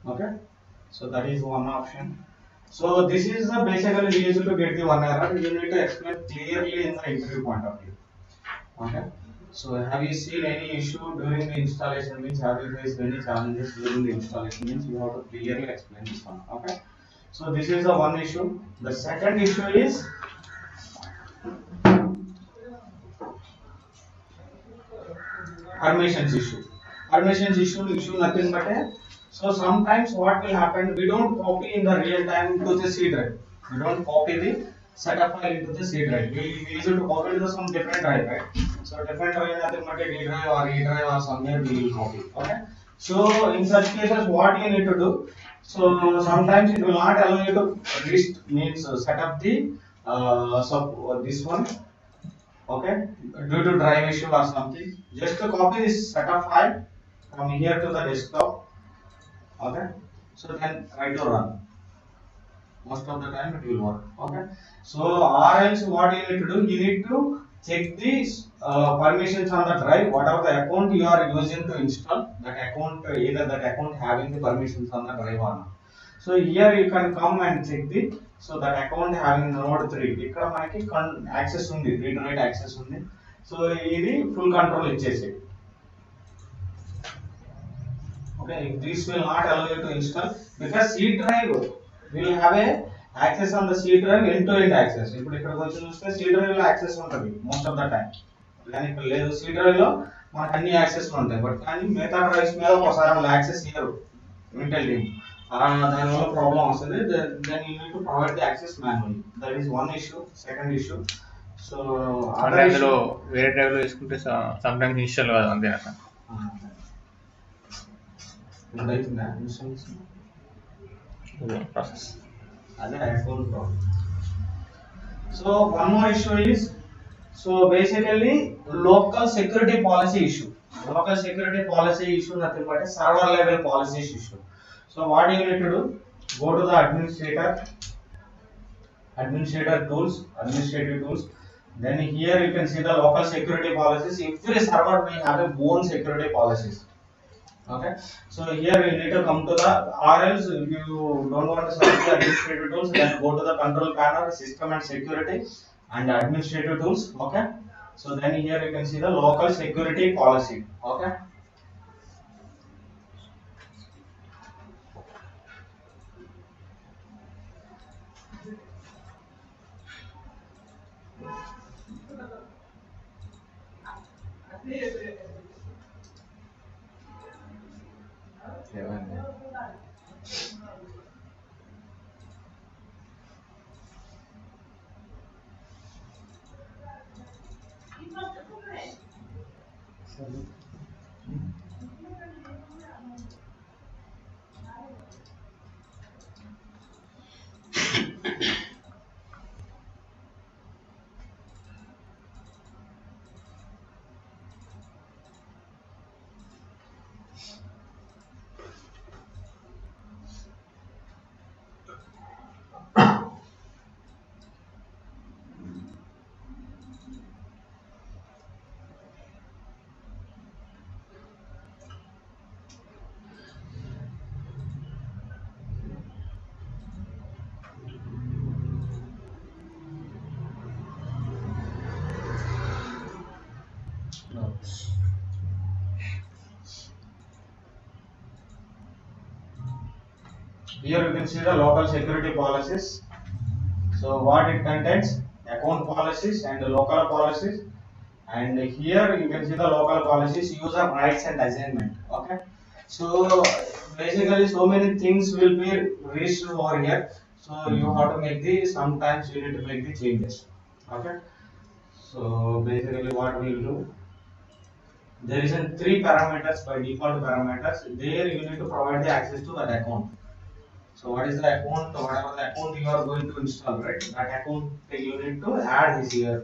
Okay, so that is one option. So this is the basically we used to get the one error. You need to explain clearly in the interview point of view. Okay. So have you seen any issue during the installation? Means have you faced any challenges during the installation? Means you have to clearly explain this one. Okay. So this is the one issue. The second issue is permissions issue. Permissions issue nothing but a. So sometimes what will happen? We don't copy in the real time to the C drive. We don't copy the setup file into the C drive. We used to copy to some different drive, right? So different drive nothing but a D drive or E drive or somewhere we will copy. Okay. So in such cases, what you need to do? So sometimes it will not allow you to means set up the this one, okay, due to drive issue or something. Just to copy this setup file from here to the desktop, okay. So then try to run. Most of the time it will work, okay. So or else what you need to do, you need to check these permissions on the drive, whatever the account you are using to install that account, either that account having the permissions on the drive or not. So here you can come and check the, so that account having node 3 ఇక్కడ మనకి access ఉంది, read write access ఉంది. So ఇది full control ఇచ్చేసి, okay. If this will not allow you to install, because C drive will have a access on the C drive, end to end access. ఇప్పుడు ఇక్కడికి వచ్చి చూస్తే C drive లో access ఉంటుంది most of the time, కానీ ఇక్కడ లేదు. C drive లో మనకు అన్ని యాక్సెస్ ఉంటాయి, బట్ కానీ మిగతా డ్రైవ్స్ మీద ఒకసారి వాళ్ళు యాక్సెస్ ఇయ్యరు ఇంటెల్ టీమ్. దానివల్ల ప్రాబ్లం వస్తుంది. Then you need to provide the access manually. That is one issue. Second issue, so అంటే అందులో వేరే డ్రైవ్ లో తీసుకుంటే సమ్ టైమ్స్ ఇన్స్టాల్ కాదు అంతేనా సార్? ప్రాసెస్ అదే iPhone problem. So one more issue is, so basically local security policy issue. Local security policy issue nothing but a server level policies issue. So what you need to do, go to the administrative tools. Then here you can see the local security policies. Every server will have a own security policies. Okay. So here you need to come to the, or else if you don't want to select the administrative tools, then go to the control panel, system and security and administrative tools. Okay. So then here you can see the local security policy. Okay. Here you can see the local security policies. So what it contains, account policies and local policies, and here you can see the local policies, user rights and assignment. Okay. So basically so many things will be reached over here. So you have to make the, sometimes you need to make the changes. Okay. So basically what we will do, there is a 3 parameters by default parameters. There you need to provide the access to that account. So what is the account? Whatever the account you are going to install, right? That account you need to add this here.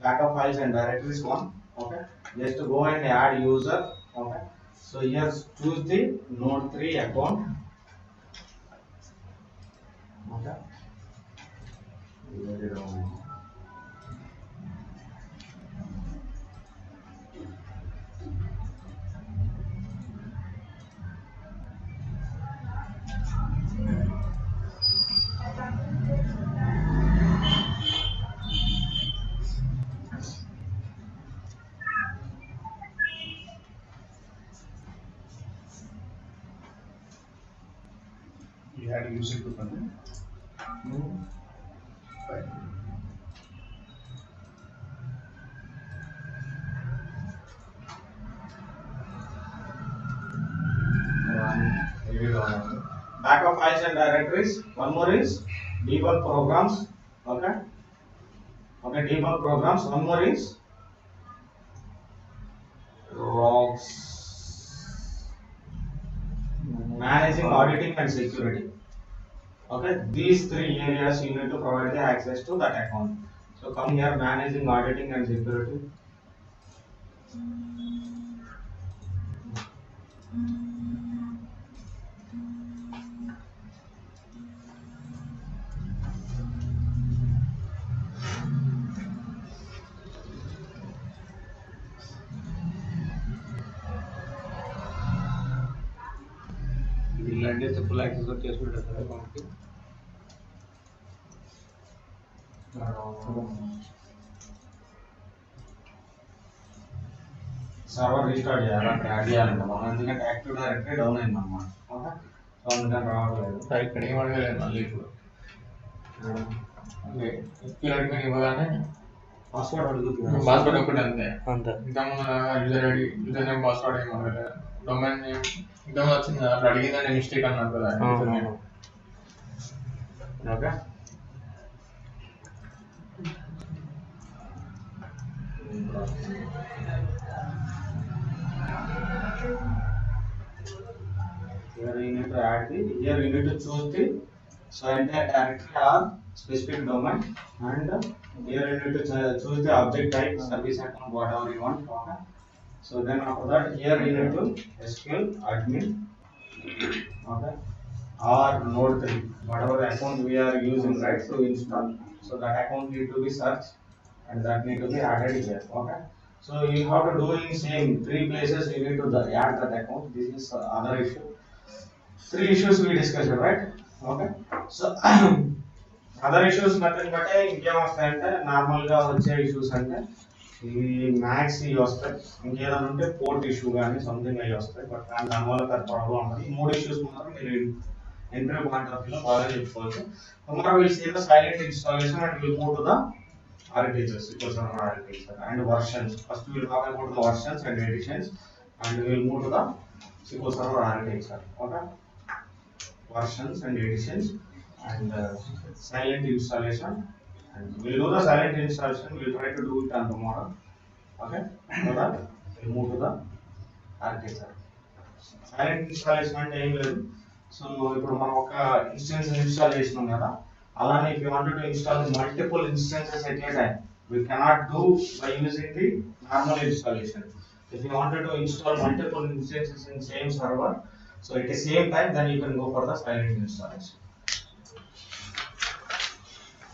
Backup files and directories one. Okay. Just to go and add user. Okay. So here choose the node 3 account. Okay. You had to use it to run. Right. Backup files and directories. One more is debug programs. Okay. Okay, debug programs. One more is logs. Managing auditing and security. Okay, these three areas you need to provide the access to that account. So come here, managing auditing and security. ఇలాంటి full access చేసుకుంటారు sir అకౌంట్కి. Server restart చేయాలి, అక్కడ add చేయాలంట మనం, ఎందుకంటే active directory down అయింది అన్నమాట. ఓకే, సో అందుకని రావట్లేదు. సార్ ఇక్కడ ఏం అడగలేదు మళ్ళీ ఇప్పుడు. ఎక్స్క్యూఎల్ అడ్మిన్ ఇవ్వగానే పాస్వర్డ్ అడుగుతుంది. పాస్వర్డ్ ఒకటి అంతే. ఇంతకుముందు user ID, user name, password ఏం అడగలేదు. డొమైన్ నేమ్ ఇంతకుముందు వచ్చింది అట్లా అడిగిందని మిస్టేక్ అన్నారు కదా. Okay, here you need to add the, here you need to choose the, so entire directory or specific domain, and here you need to choose the object type, service account, whatever you want. Okay, so then after that here you need to SQL admin, okay, or node 3, whatever the account we are using, right, to install, so that account need to be searched and that need to be added here. Okay, so you have to do in same three places you need to add that account. This is other issue. Three issues we discussed, right? Okay, so other issues nothing but ఇంకేం వస్తాయంటే normal గా వచ్చే issues అంటే ఇవి max ఇవి వస్తాయి, ఇంకేదైనా ఉంటే పోర్ట్ ఇష్యూ కానీ సంథింగ్ అవి వస్తాయి. బట్ దానివల్ల పెద్ద ప్రాబ్లం ఉంటుంది. ఈ మూడు ఇష్యూస్ మాత్రం మీరు ఎంట్రీ పాయింట్ ఆఫ్ వ్యూలో బాగా చెప్పుకోవచ్చు. tomorrow we'll see the silent installation and we'll move to the architecture, SQL Server architecture and versions. First we will talk about the versions and editions and we will move to the SQL Server architecture. Okay, versions and editions and silent installation, and we'll do the silent installation. We'll try to do it on tomorrow. Okay, so that we'll move to the architecture. Silent installation అంటే ఏం లేదు. So ఇప్పుడు మనం ఒక instance install చేసినాం కదా, అలానే if you wanted to install multiple instances at a time, we cannot do by using the normal installation. If you wanted to install multiple instances in same server, so at the same time, then you can go for the silent installation.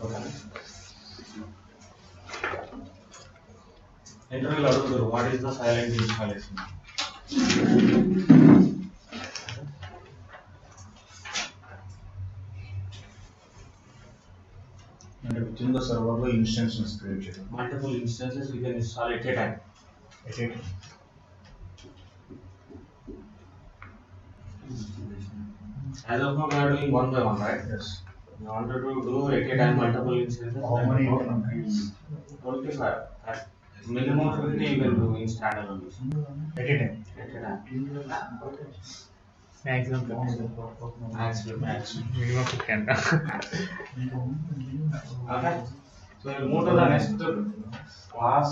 Okay. Interview adugudu, what is the silent installation? And within the server లో instances create చేయడం. Multiple instances we can install at a time. At a time. As of now, we are doing one by one, right? Yes. You wanted to do at a time multiple instances. How many you then can create? 25. Minimum 50 you can do in standalone. At a time. At a time. Maximum Maximum. Minimum 50 అంట. Okay. So we'll move to the next class.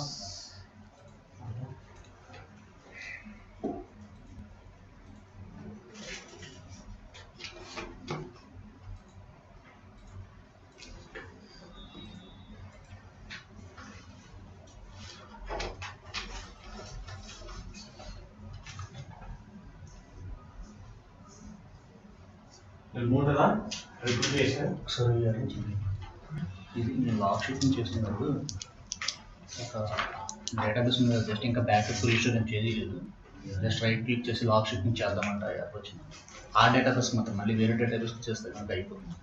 We'll move to the replication. ఒకసారి arrange చేయండి. ఇది నేను lock sheeting చేస్తున్నప్పుడు ఒక database మీద just ఇంకా backup register ఏం చేయలేదు. జస్ట్ రైట్ క్లిక్ చేసి లాక్ షీటింగ్ చేద్దామంటే యాప్ వచ్చింది. ఆ డేటాబేస్ మాత్రం మళ్ళీ వేరే డేటాబేస్ చేస్తే కనుక అయిపోతుంది.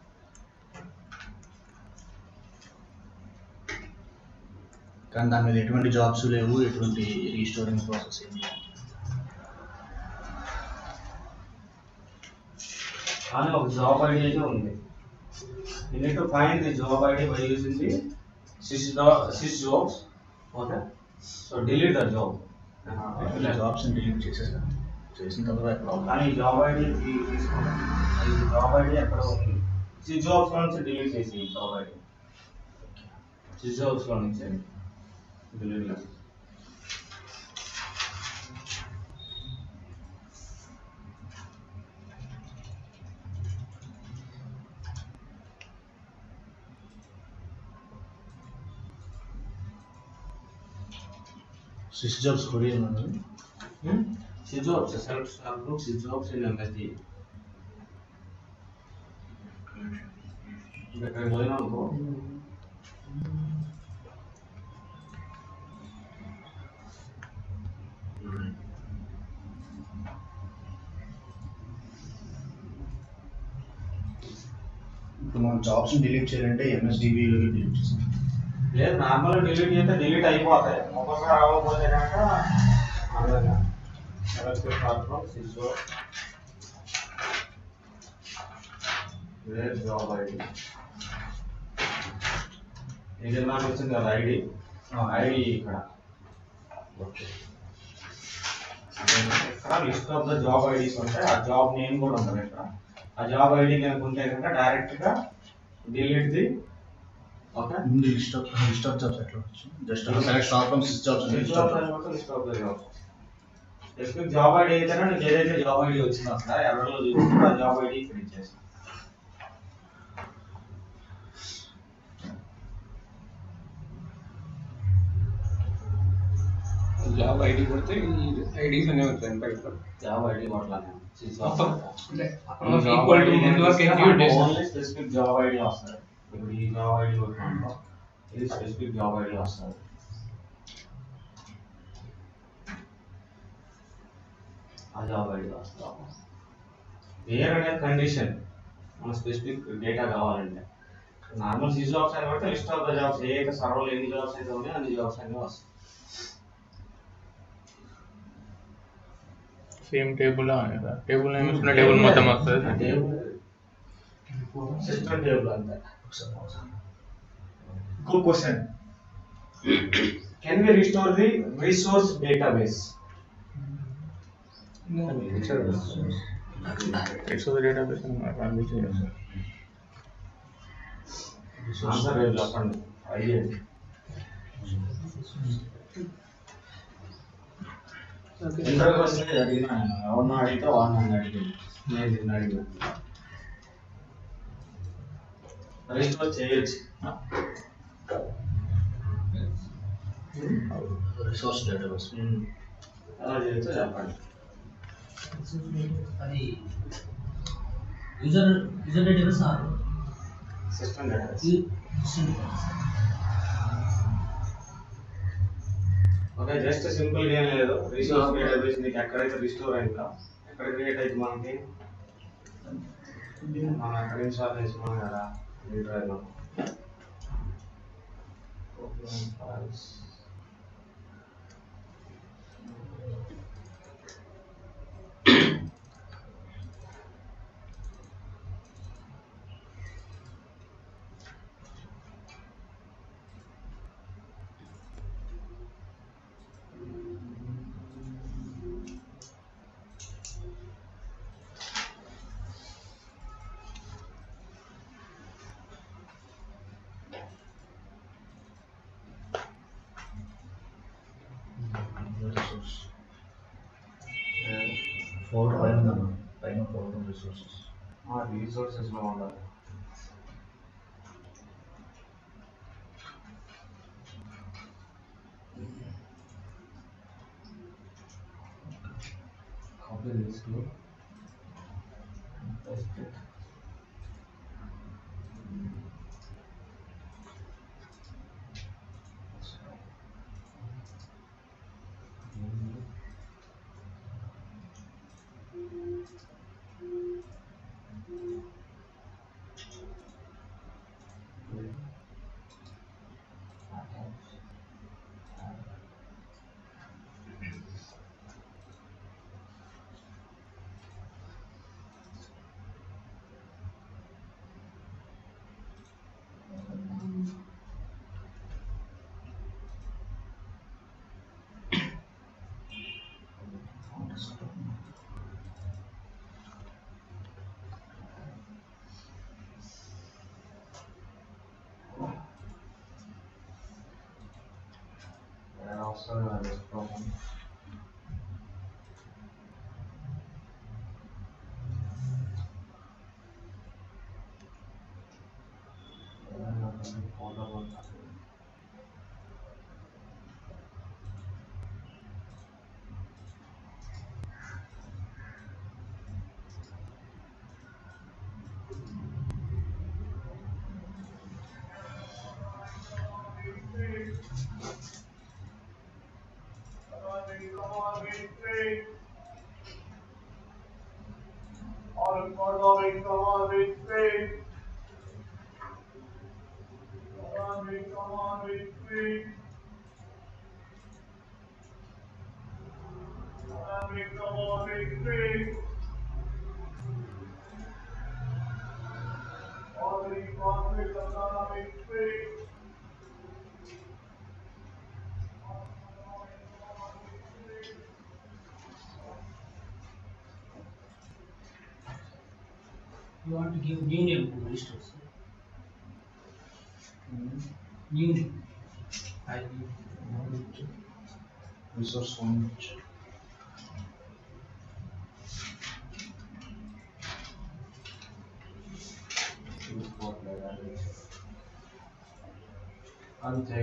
కానీ దాని మీద ఎటువంటి జాబ్స్ లేవు, ఎటువంటి రీస్టోరింగ్ ప్రాసెస్ ఏం లేదు. కానీ ఒక జాబ్ ఐడి అయితే ఉంది. You need to find the job ID by using the sysjobs. Okay, so delete the job. Jobs delete చేసేసాను. చేసిన తర్వాత ప్రాబ్లం. కానీ ఈ జాబ్ ఐడి తీసుకోండి. ఈ జాబ్ ఐడి ఎక్కడ ఉంది? sysjobs లో నుంచి డిలీట్ చేసి ఈ జాబ్ ఐడి sysjobs లో నుంచి డిలీట్ చేసి. సిక్స్ జాబ్స్ కొరియర్ ఉంది. sysjobs, select star group sysjobs in MSD. ఇక్కడ పోయినా అనుకో. ఇప్పుడు మనం జాబ్స్ డిలీట్ చేయాలంటే ఎంఎస్డిబిలో డిలీట్ చేసాం. లేదు, నార్మల్ డిలీట్ చేస్తే డిలీట్ అయిపోతాయి. ఒక్కొక్కసారి అవ్వకపోతే కనుక అలాగా select star group sysjobs. Job ID ఇది నాకు వచ్చింది కదా ఐడి. ఐడి ఇక్కడ ఓకే. ఇక్కడ list of the job IDs ఉంటాయి. ఆ జాబ్ నేమ్ కూడా ఉంటుంది ఇక్కడ. ఆ జాబ్ ఐడి కనుక ఉంటే కనుక డైరెక్ట్ గా డిలీట్ ది. ఓకే, ముందు లిస్ట్ ఆఫ్ జాబ్స్ ఎట్లా వచ్చింది? Just select star from six jobs అని list of the jobs. Specific job ID అయితే నీకు ఏదైతే జాబ్ ఐడి వచ్చిందో అక్కడ ఎర్రలో చూసి ఆ జాబ్ ఐడి ఇక్కడ ఇచ్చేసి. జాబ్ ఐడి కొడితే ఈ ఐడీస్ అనేవి వచ్చాయి బయట. జాబ్ ఐడి కొట్టాలి. ఈక్వల్ టు ముందు వరకు ఎగ్జిక్యూట్ చేస్తాం. ఓన్లీ స్పెసిఫిక్ జాబ్ ఐడి వస్తుంది. ఇప్పుడు ఈ జాబ్ ఐడి కొట్టినామో ఇది స్పెసిఫిక్ జాబ్ ఐడి వస్తుంది. ఆ జాబ్ ఐడి వస్తుంది. వేర్ అనే కండిషన్ మన స్పెసిఫిక్ డేటా కావాలంటే నార్మల్ సి జాబ్స్ అని బట్టి లిస్ట్ ఆఫ్ ద జాబ్స్ ఏ సర్వర్లో ఎన్ని జాబ్స్ అయితే ఉన్నాయో అన్ని జాబ్స్ అన్ని వస్తాయి. సేమ్ టేబుల్ టేబుల్ నేమ్ ఇచ్చిన టేబుల్ మొత్తం వస్తుంది. సిస్టమ్ టేబుల్ అంతే. Good question. Can we restore the resource database? It's database run చేయాలి. ఆన్సర్ చెప్పండి. అయ్యేది ఇంటర్ క్వశ్చన్ అడిగినా ఎవరినో అడిగితే వాడిని అడిగింది. నేను నిన్ను అడిగిన రిస్టోర్ చేయొచ్చు. రిసోర్స్ డేటాబేస్ ఎలా చేయొచ్చో చెప్పండి. అది user database or system database. Okay, just simple గా ఏం లేదు. రిసోర్స్ డేటాబేస్ నీకు ఎక్కడైతే రిస్టోర్ అయిందో ఎక్కడ క్రియేట్ అయితే మనకి మనం ఎక్కడ ఇన్స్టాల్ చేసుకున్నాం కదా ఈ డ్రైవ్ లో ఫైల్స్. ఫోల్డర్ పైన ఫోల్డర్ రిసోర్సెస్ రిసోర్సెస్ లో ఉండాలి. Copy this to paste it. You want to give new name to registers. New name. I resource one. అంతే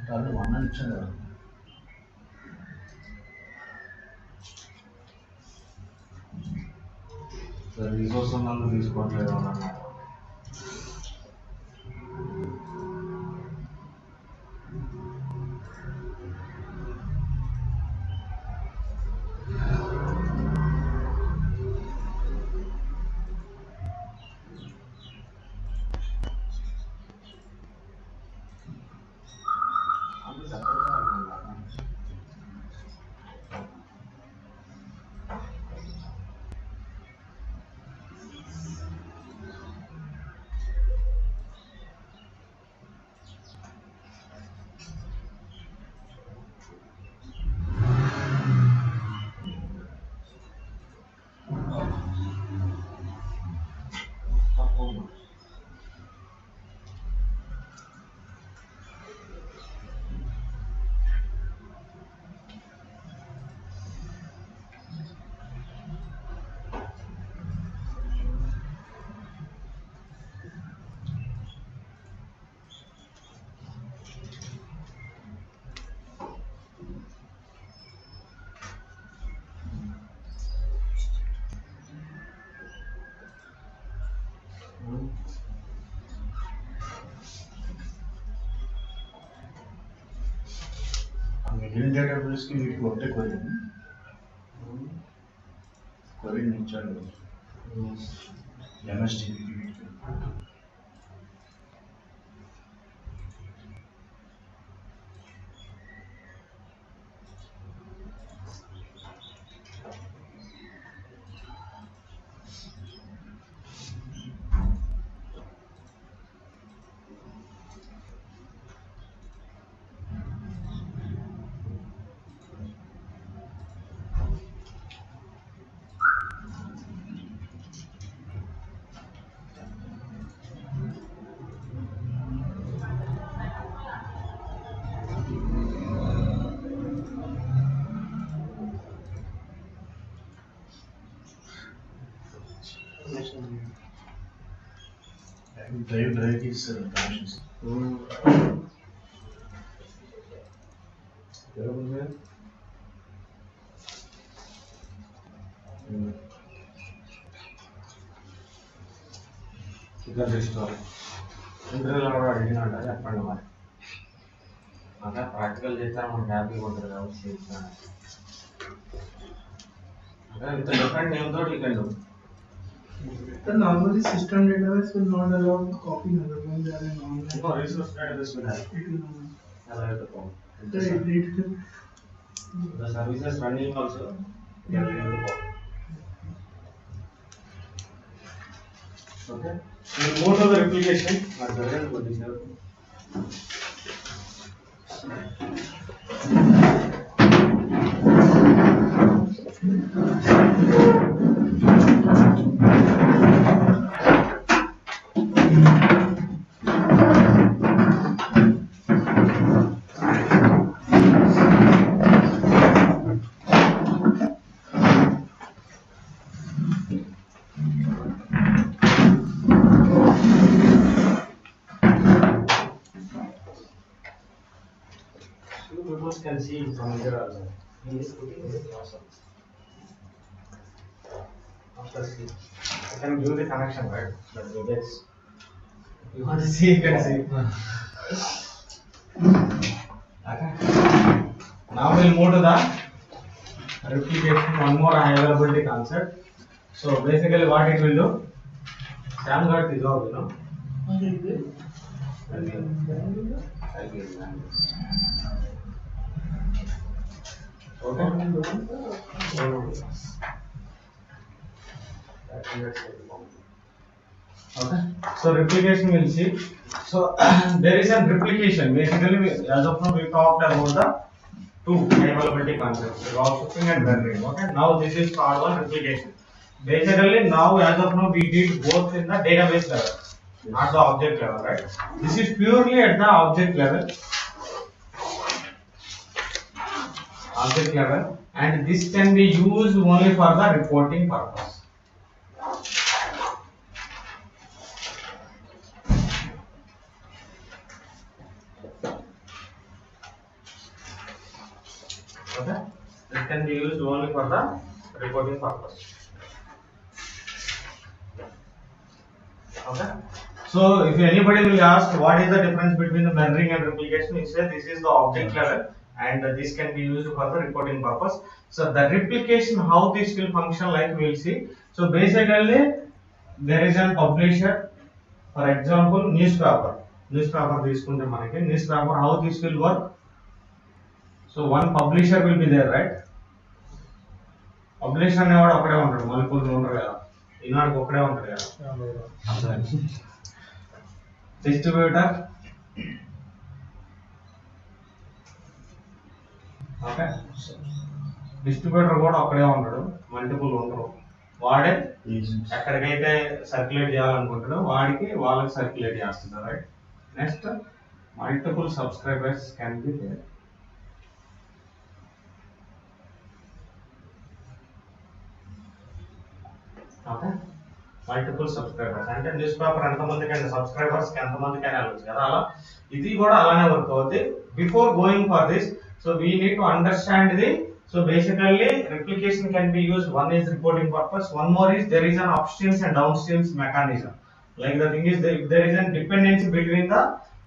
వాళ్ళు 1 అని ఇచ్చారు కదా. రిసోర్స్ వాళ్ళు తీసుకోవట్లేదు అన్నమాట. మిగిలిన డేటాబేస్కి వీటికి ఒకటే క్వరీ ఇచ్చాడు ఎంఎస్టీకి వీటికి. drive these connections. ఇక్కడ తీసుకోవాలి ఇంటర్వ్యూలో కూడా అడిగినట్ట చెప్పండి మరి అంటే ప్రాక్టికల్ చేస్తే మనకి హ్యాపీగా ఉంటుంది కాబట్టి చేస్తాను అంటే ఇంత డిఫరెంట్ నేమ్ తోటి you can do The normally system database will not allow copying other when they are in online. No, resource database will have It will not. allow you to copy. The services running also you are able to copy. Okay. We will go to the replication. Can see from here also. He is putting this awesome. After see, I can give the connection, right? But you guys, you want to see, you can see. Okay. Now we'll move to the replication. One more high availability concept. So basically, what it will do? Sam got the job, you know. Okay. Okay. So replication we'll see. So there is a replication. Basically, as of now we talked about the two availability concepts: drop shipping and rendering. Okay. Now this is part one, replication. Basically, now as of now we did both in the database level, not the object level, right? This is purely at the object level. And this can be used only for the reporting purpose. Okay, this can be used only for the reporting purpose. Okay, so if anybody will ask what is the difference between the mirroring and replication, we say this is the object level and this can be used for the reporting purpose. So the replication, how this will function, like we will see. So basically there is a publisher, for example newspaper తీసుకుంటే మనకి newspaper, how this will work. So one publisher will be there, right? Publisher అనేవాడు ఒకడే ఉంటాడు, multiple ఉండరు కదా, ఈనాడుకి ఒకడే ఉంటాడు కదా. డిస్ట్రిబ్యూటర్, ఓకే, డిస్ట్రిబ్యూటర్ కూడా ఒక్కడే ఉంటాడు, మల్టిపుల్ ఉండరు. వాడే ఎక్కడికైతే సర్క్యులేట్ చేయాలనుకుంటాడో వాళ్ళకి సర్క్యులేట్ చేస్తుంది, right? Next multiple subscribers can be there. Okay, multiple subscribers అంటే న్యూస్ పేపర్ ఎంతమందికైనా సబ్స్క్రైబర్స్కి ఎంతమందికైనా వెళ్ళచ్చు కదా, అలా ఇది కూడా అలానే వర్క్ అవుతుంది. Before going for this, so we need to understand so basically replication can be used. One is reporting purpose, one more is there is an upstreams and downstreams mechanism. Like the thing is there is a dependency between the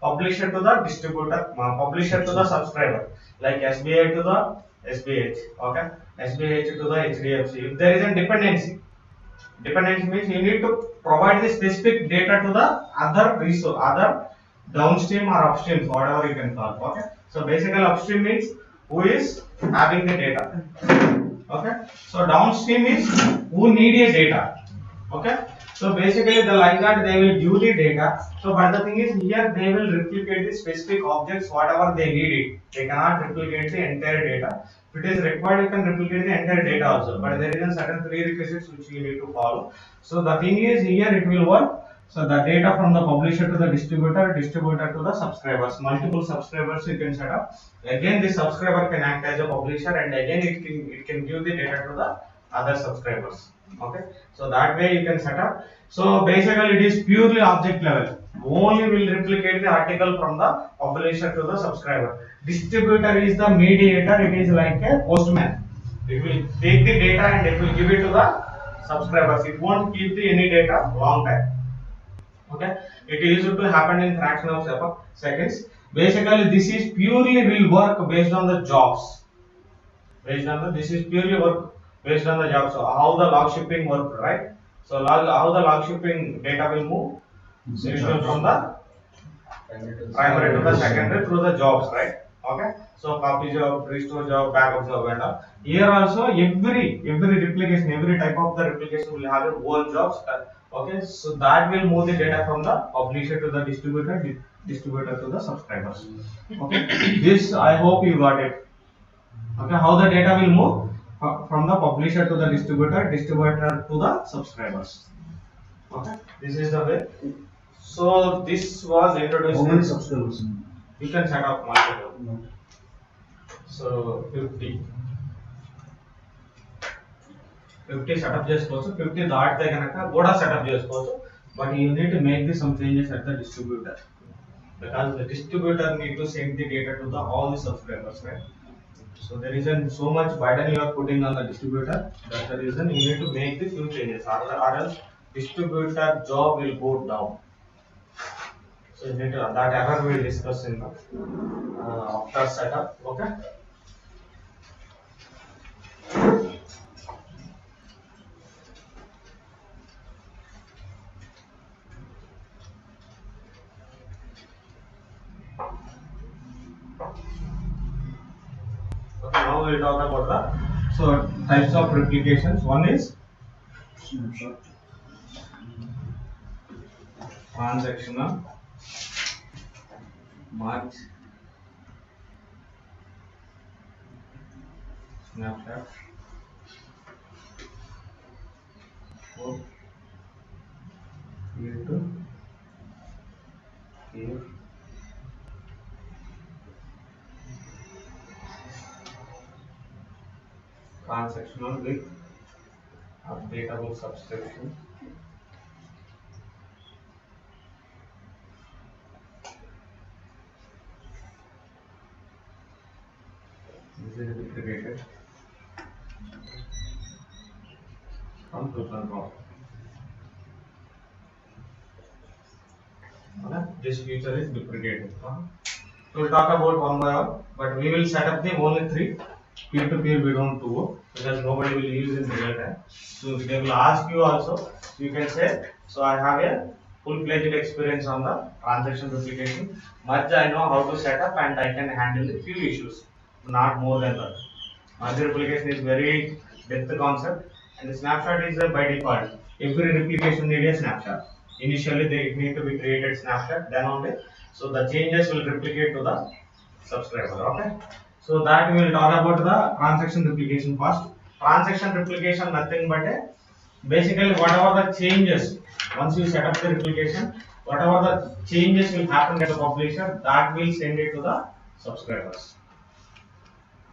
publisher to the distributor, publisher to the subscriber, like SBI to the SBH, okay, SBH to the HDFC. If there is a dependency means you need to provide the specific data to the other resource, other downstream or upstream, whatever you can call. Okay, so basically upstream means who is having the data. Okay, so downstream is who need a data. Okay, so basically like that they will give the data. So but the thing is here they will replicate the specific objects whatever they need it. They cannot replicate the entire data. If it is required you can replicate the entire data also, but there is a certain prerequisites which you need to follow. So the thing is here it will work. So the data from the publisher to the distributor to the subscribers, multiple subscribers you can set up. Again the subscriber can act as a publisher and again it can give the data to the other subscribers. Okay, so that way you can set up. So basically it is purely object level, only will replicate the article from the publisher to the subscriber. Distributor is the mediator, it is like a postman. It will take the data and it will give it to the subscribers. It won't keep the any data long time. Okay, it used to happen in fraction of seconds. Basically this is purely will work based on the jobs. Based on the, this is purely work based on the job. So how the log shipping work, right? So how the log shipping data will move from the primary to the secondary through the jobs, right? Okay, so copy job, restore job, backup job, and all. Here also every replication, every type of the replication will have a own jobs. Okay, so that will move the data from the publisher to the distributor, distributor to the subscribers. Okay, this I hope you got it. Okay, how the data will move from the publisher to the distributor, distributor to the subscribers. Okay, this is the way. So this was introduced. How many subscribers? You can set up multiple. No. So 50 setup చేసుకోవచ్చు 50 దాటితే కనుక కూడా setup చేసుకోవచ్చు, but you need to make some changes at the distributor, because the distributor need to send the data to the all the subscribers, right? So there isn't so much burden you are putting on the distributor. That's the reason you need to make the few changes, or else distributor job will go down. So you need to, that error we will discuss in the after setup. Okay. Okay, now we will talk about the types of replications. One is transactional, merge, snapshot, here to here. Transactional with updatable subscription. This is replicated from total cost. Okay, this feature is duplicated. We will talk about one by one, but we will set up the only 3. Peer-to-peer we don't do, because nobody will use in real time. So they will ask you also, you can say, so I have a full-fledged experience on the transaction replication. Merge I know how to set up and I can handle a few issues, not more than that. Merge replication is very depth concept, and the snapshot is by default. Every replication needs a snapshot. Initially they need to be created snapshot, then only, so the changes will replicate to the subscriber. Okay. So that we will talk about the transaction replication first. Transaction replication nothing but a basically whatever the changes, once you set up the replication, whatever the changes will happen at the publisher, that will send it to the subscribers.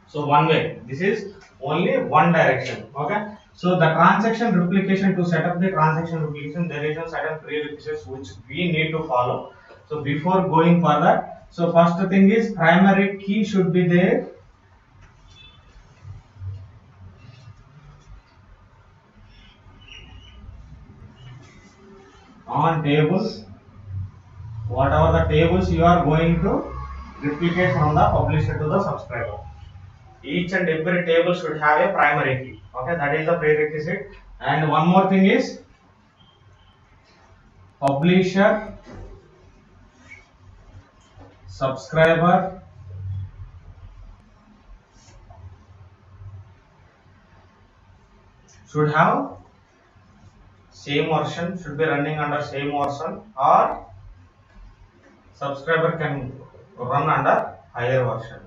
So one way, this is only one direction. Okay. So the transaction replication, to set up the transaction replication, there is a certain prerequisites which we need to follow. So before going further, so first thing is primary key should be there. On tables, whatever the tables you are going to replicate from the publisher to the subscriber, each and every table should have a primary key. Okay, that is the prerequisite. And one more thing is publisher, subscriber, should have same version, should be running under same version, or subscriber can run under higher version.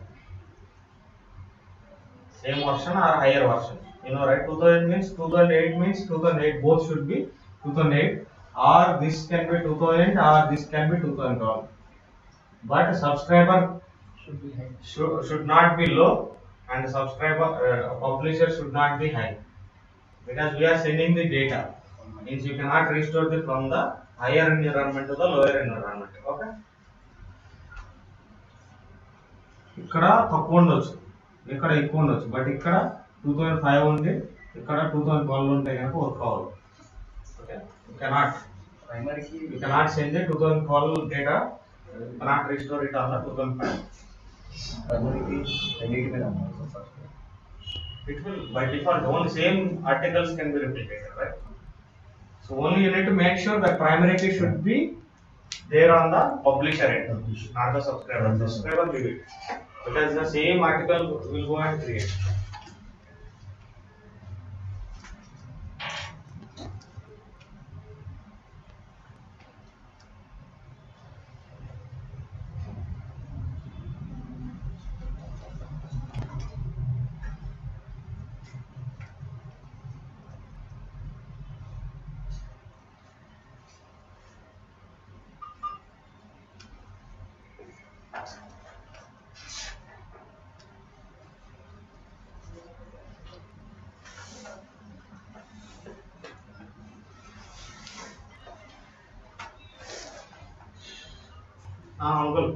Same version or higher version. You know, right? 2000 means 2008 means 2008. Both should be 2008, or this can be 2000 or this can be 2012. But subscriber should not be low, and subscriber publisher should not be high. because we are sending the data. Means you cannot restore the from the higher environment to the lower environment. Okay. ఇక్కడ తక్కువ ఉండొచ్చు, ఇక్కడ ఎక్కువ ఉండొచ్చు, but ఇక్కడ 2005 ఉంది, ఇక్కడ 2012 ఉంటాయి కనుక వర్క్ అవ్వదు. Okay, you cannot send the 2012 data, you cannot restore it on the 2005. It will by default only same articles can be replicated, right? So only you need to make sure that primary key should be there on the publisher end, not the subscriber. Subscriber leave it, because the same article will go and create. Uncle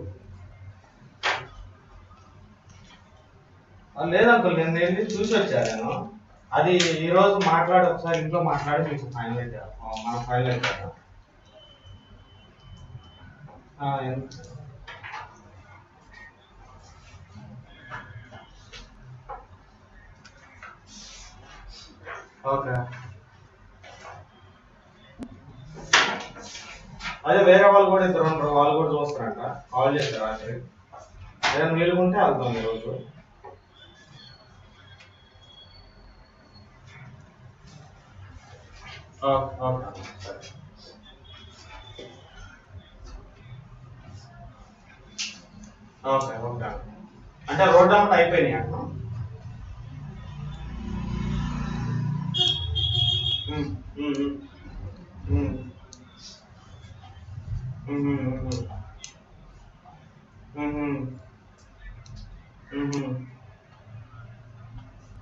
లేదు uncle, నేను వెళ్ళి చూసి వచ్చాను. నేను అది ఈ రోజు మాట్లాడి ఒకసారి ఇంట్లో మాట్లాడి మీకు ఫైనల్ అయితే మన ఫైనల్ అయిపోతాం. ఓకే, అదే వేరే వాళ్ళు కూడా ఇద్దరు ఉంటారు, వాళ్ళు కూడా చూస్తారంట, కాల్ చేస్తారు రాత్రి. ఏదైనా వీలుకుంటే వెళ్తాం ఈరోజు. ఓకే సరే. ఓకే ఓకే, అంటే రోడ్ అంతా అయిపోయినాయి అన్న.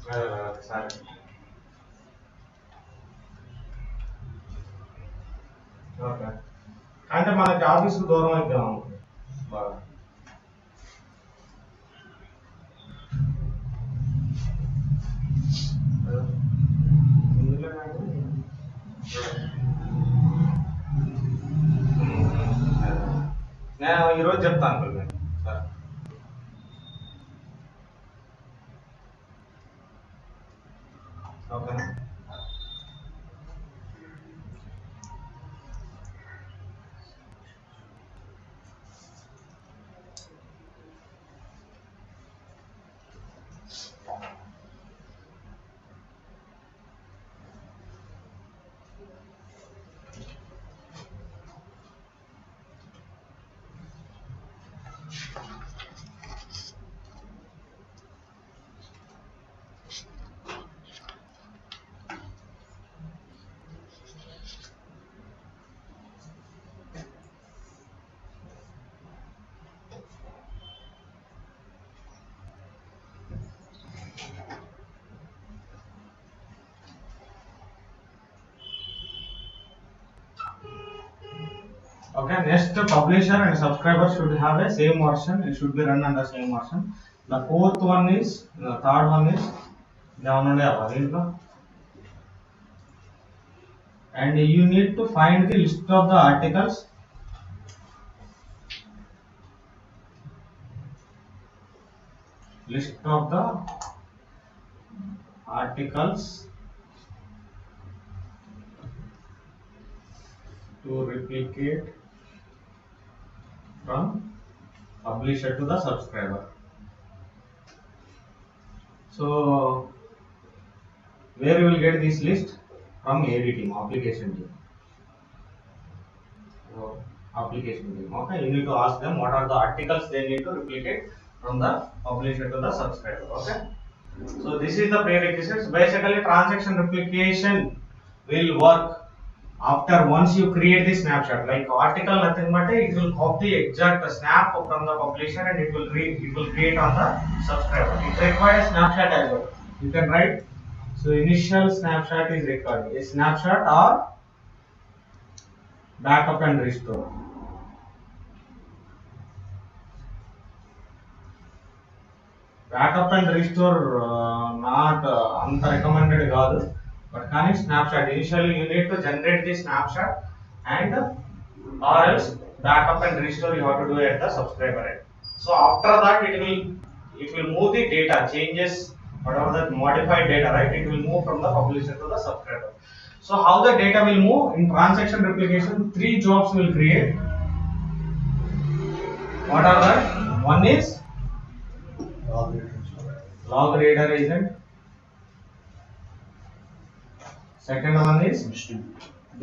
సరే, ఓకే. అంటే మనకి ఆఫీస్ దూరం అయిపోయాం బాగా. నేను ఈరోజు చెప్తాను సరే. ఓకేనా? Okay, next publisher and subscriber should have a same version. It should be run under same version. The third one is down on the and you need to find the list of the articles. List of the articles to replicate from publisher to the subscriber. So where you will get this list? From AD team, application team. So, application team. Okay, you need to ask them what are the articles they need to replicate from the publisher to the subscriber. Okay, so this is the prerequisites. Basically, transaction replication will work after once you create the snapshot. Like article, nothing but it will copy exact snap from the publisher and it will create on the subscriber. It requires snapshot as well. You can write So initial snapshot is required. A snapshot or backup and restore. Backup and restore not anta recommended kaadu, but కానీ snapshot initially you need to generate the snapshot and or else backup and restore you have to do at the subscriber end. So after that it will move the data changes whatever the modified data, right, it will move from the publisher to the subscriber. So how the data will move in transaction replication, 3 jobs will create. What are that? One is log reader agent, second one is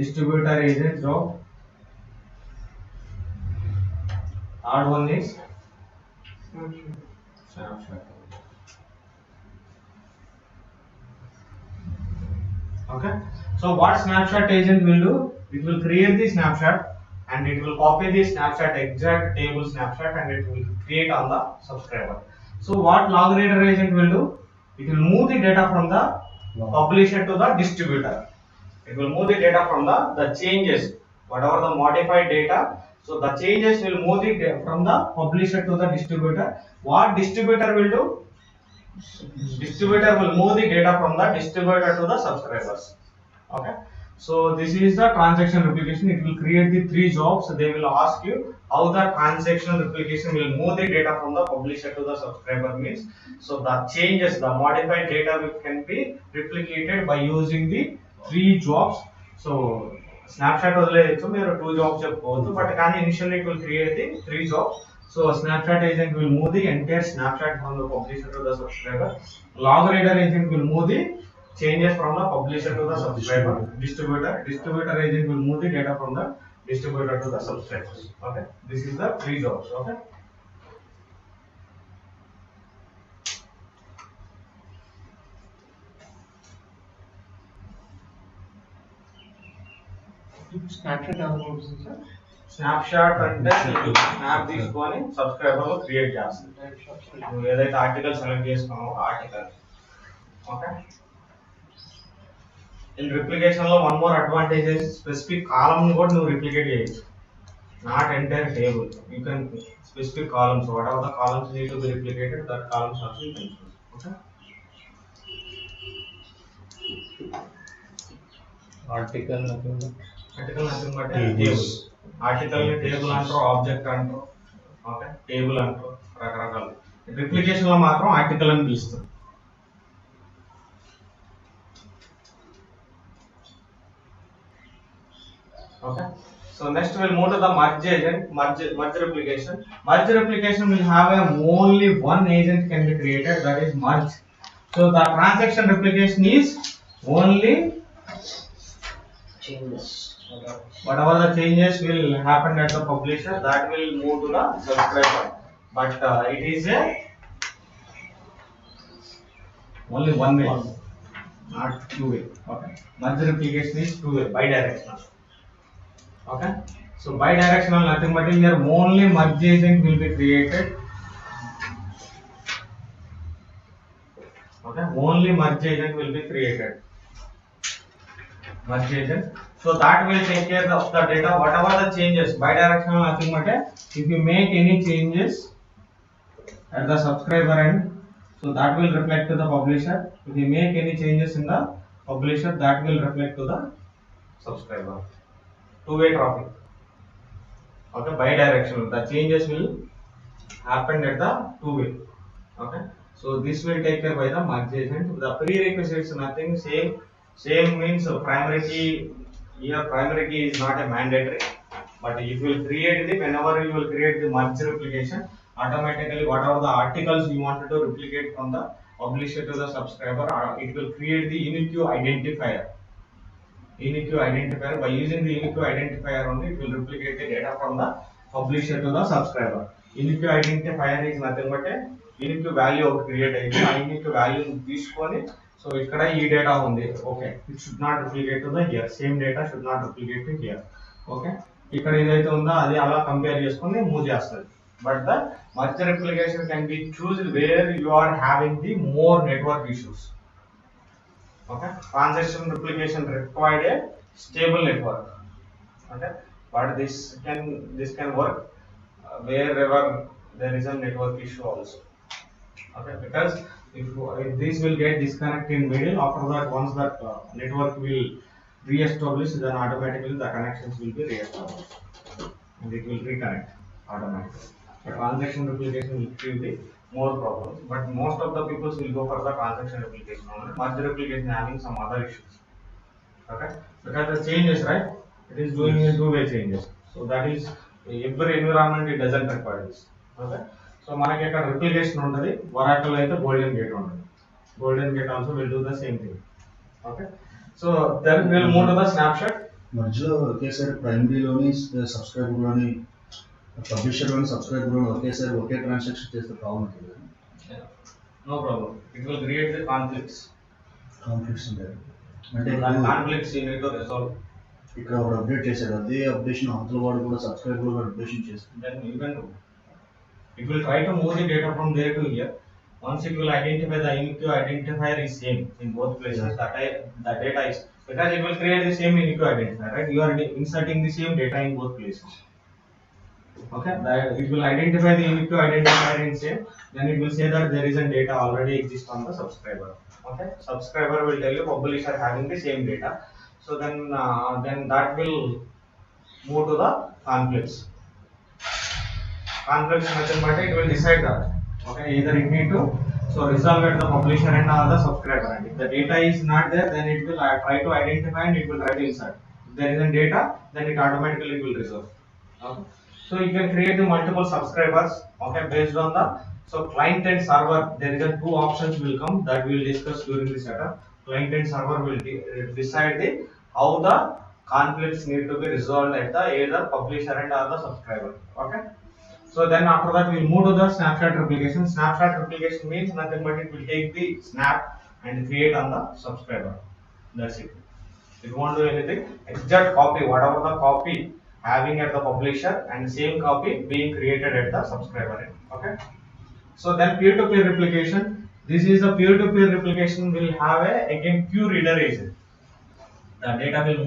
distributor agent job, third one is snapshot. Okay, so what snapshot agent will do, it will create the snapshot and it will copy the snapshot exact table snapshot and it will create on the subscriber. So what log reader agent will do, it will move the data from the publisher to the distributor. It will move the data from the changes, whatever the modified data. So the changes will move the from the publisher to the distributor. What distributor will do? Distributor will move the data from the distributor to the subscribers. Okay, so this is the transaction replication. It will create the 3 jobs. They will ask you how the transaction replication will move the data from the publisher to the subscriber means. So the changes, the modified data can be replicated by using the 3 jobs. So snapshot వదిలేయచ్చు మీరు 2 jobs చెప్పుకోవచ్చు, but కానీ initially it will create the 3 jobs. So a snapshot agent will move the entire snapshot from the publisher to the subscriber. Log reader agent will move the changes from the publisher to the subscriber. Distributor agent will move the data from the distributor to the subscribers. Okay, this is the 3 jobs. Okay. Snapshot ఎవరు పంపిస్తుంది sir? Snapshot అంటే snap తీసుకొని subscriber లో create చేస్తుంది. నువ్వు ఏదైతే article select చేసుకున్నావో article. Okay, in replication లో one more advantage is specific column కూడా నువ్వు రిప్లికేట్ చేయొచ్చు, not entire table. You can specific columns, what are the columns need to be replicated, that columns also you can choose. Okay, article nothing but table. Article ని table అంటారు, object అంటారు, okay, table అంటారు, రకరకాలు. Replication లో మాత్రం article అని పిలుస్తారు. Okay, so next we'll move to the merge agent. Merge replication. Merge replication will have only one agent can be created, that is merge. So the transaction replication is only changes. whatever the changes will happen at the publisher, that will move to the subscriber. But it is only one way, not two way. Okay, merge replication is two way, bidirectional. Okay, so bidirectional nothing but here only merge agent will be created. Okay, only merge agent will be created. Merge agent, so that will take care of the data, whatever the changes. Bidirectional nothing but if you make any changes at the subscriber end, so that will reflect to the publisher. If you make any changes in the publisher, that will reflect to the subscriber. Two-way traffic. Okay, bidirectional, the changes will happen at the two-way. Okay, so this will take care by the merge agent. The prerequisites nothing, same means primary key. Here primary key is not a mandatory, but if you will create the, whenever you will create the merge replication, automatically whatever the articles you wanted to replicate from the publisher to the subscriber, it will create the unique identifier. Unique identifier, by using the unique identifier only it will replicate the data from the publisher to the subscriber. Unique identifier is nothing but a unique value of create ayyindi, a unique value తీసుకొని, so ikkada ee data undi, okay, it should not replicate to the here, same data should not replicate to here. Okay, ikkada edaithe undo adi ala compare cheskoni move chestadi. But the merge replication can be chosen where you are having the more network issues. Okay, transaction replication required a stable network. Okay, but this can work wherever there is a network issue also. Okay, because if this will get disconnect in middle, after that once that network will re-establish, then automatically the connections will be re-established and it will reconnect automatically. The transaction replication will give the more problems, but most of the people will go for the transaction replication only. Merge replication having some other issues. Okay, because the changes, right? It is doing in two-way changes. So that is every environment it doesn't require this. Okay. So మనకి ఇక్కడ replication ఉంటుంది. Oracle అయితే golden gate ఉంటుంది. Golden gate also will do the same thing. Okay. So then we'll move to the snapshot. మధ్యలో ఒకేసారి ప్రైమరీలోని సబ్స్క్రైబర్లోని పబ్లిషర్లోని సబ్స్క్రైబర్లోని ఒకేసారి ఒకే transaction చేస్తే problem ఉంటుంది కదా. No problem. It will create the conflicts. Conflicts ఉంటాయి అంటే That conflicts you need to resolve. ఇక్కడ ఒకటి అప్డేట్ చేశాడు, అదే అప్డేషన్ అవతల వాడు కూడా సబ్స్క్రైబర్ కూడా అప్డేషన్ చేస్తుంది. Then you can do. It will try to move the data from there to here. Once it will identify the unique identifier is same in both places. The data is because it will create the same unique identifier, right? You are inserting the same data in both places. Okay, it will identify the unique identifier in same. Then it will say that there is a data already exists on the subscriber. Okay, subscriber will tell you publisher having the same data. So then that will move to the conflicts. Conflicts method, but it will decide that. Okay, either it need to resolve at the publisher and or the subscriber. And if the data is not there, then it will try to identify and it will try to insert. If there isn't data, then it automatically will resolve. Okay. So you can create the multiple subscribers. Okay, based on the client and server. There is a two options will come that we will discuss during the setup. Client and server will decide how the conflicts need to be resolved at the either publisher and or the subscriber. Okay. So then after that we will move to the snapshot replication. Snapshot replication means nothing but it will take the snap and create on the subscriber. That's it. It won't do anything. Exact copy, whatever the copy having at the publisher and same copy being created at the subscriber end. Okay. So then peer-to-peer replication. This is a peer-to-peer replication will have a again queue reader agent. The data will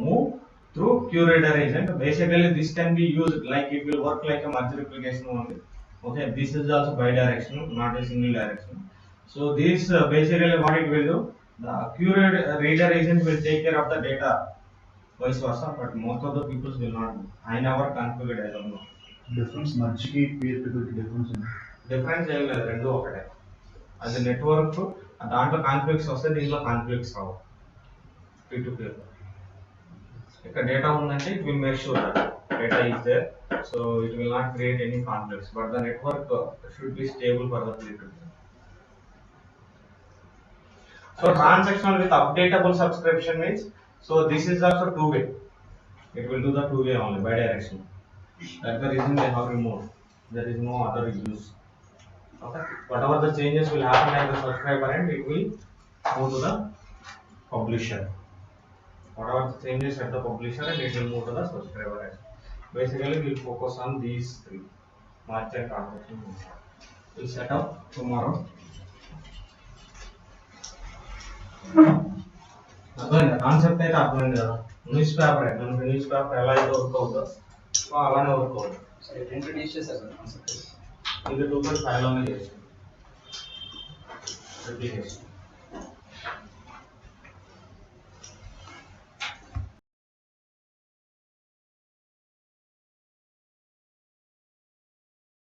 move through queue reader agent. Basically this can be used like it will work like a merge replication only. Okay, this is also bidirectional, not a single directional. So this basically what it will do, the queue reader agent will take care of the data, vice versa, but most of the people will not do. I never configured as of now. Difference మర్జ్కి peer to పీర్కి difference ఉంది. Difference ఏం లేదు, రెండు ఒకటే. అది network దాంట్లో conflicts వస్తే దీంట్లో కాన్ఫ్లిక్ట్స్ రావు. పీర్ టు పీర్ ఇక్కడ డేటా ఉందంటే it will make sure that data is there, so it will not create any conflicts, but the network should be stable for the peer to peer. So transactional with updatable subscription means, so this is also two-way. It will do the two-way only, bidirectional. That's the reason they have removed. There is no other use. Okay. Whatever the changes will happen at the subscriber end, it will move to the publisher. Whatever the changes at the publisher end, it will move to the subscriber end. Basically, we'll focus on these three. Merge and transaction. We'll set up tomorrow. అర్థమైందా? Concept అయితే అర్థమైంది కదా. News paper మనకి news paper ఎలా అయితే work అవుతుందో అలానే work అవుతుంది. ఇంట్రడ్యూస్ చేశారు సార్ కాన్సెప్ట్. ఇది 2.5 లోనే చేసాం.